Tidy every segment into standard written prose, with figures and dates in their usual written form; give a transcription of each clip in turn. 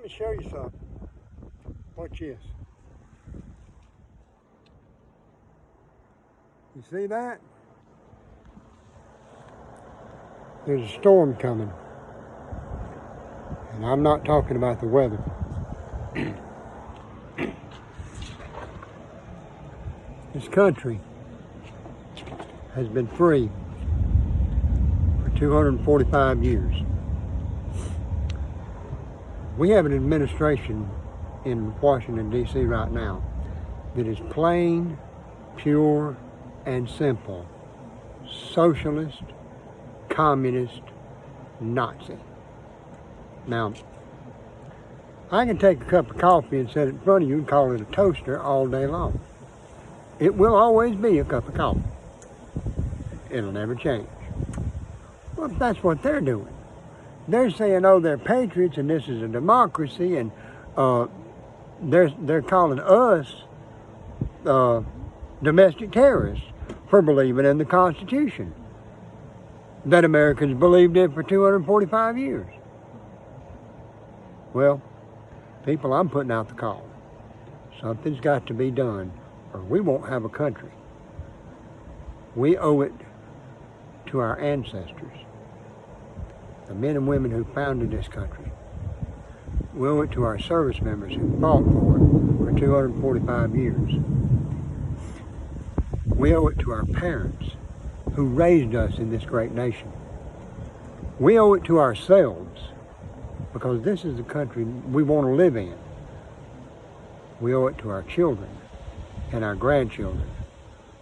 me show you something. Watch this. You see that? There's a storm coming. And I'm not talking about the weather. This country has been free for 245 years. We have an administration in Washington, D.C. right now that is plain, pure, and simple socialist, communist, Nazi. Now, I can take a cup of coffee and set it in front of you and call it a toaster all day long. It will always be a cup of coffee. It'll never change. Well, that's what they're doing. They're saying, oh, they're patriots and this is a democracy, and they're calling us domestic terrorists for believing in the Constitution that Americans believed in for 245 years. Well, people, I'm putting out the call. Something's got to be done, or we won't have a country. We owe it to our ancestors, the men and women who founded this country. We owe it to our service members who fought for it for 245 years. We owe it to our parents who raised us in this great nation. We owe it to ourselves because this is the country we want to live in. We owe it to our children and our grandchildren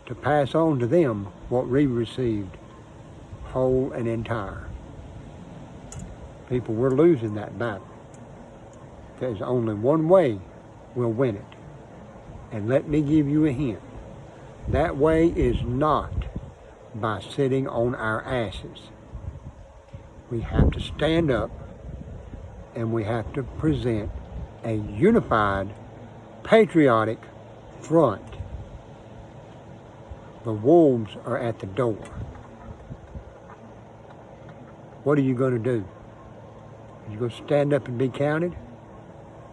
to pass on to them what we received whole and entire. People, we're losing that battle. There's only one way we'll win it. And let me give you a hint. That way is not by sitting on our asses. We have to stand up and we have to present a unified, patriotic front. The wolves are at the door. What are you going to do? Are you going to stand up and be counted?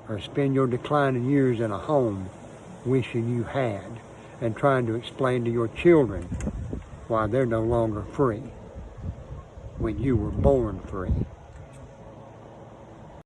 Or spend your declining years in a home wishing you had and trying to explain to your children why they're no longer free when you were born free?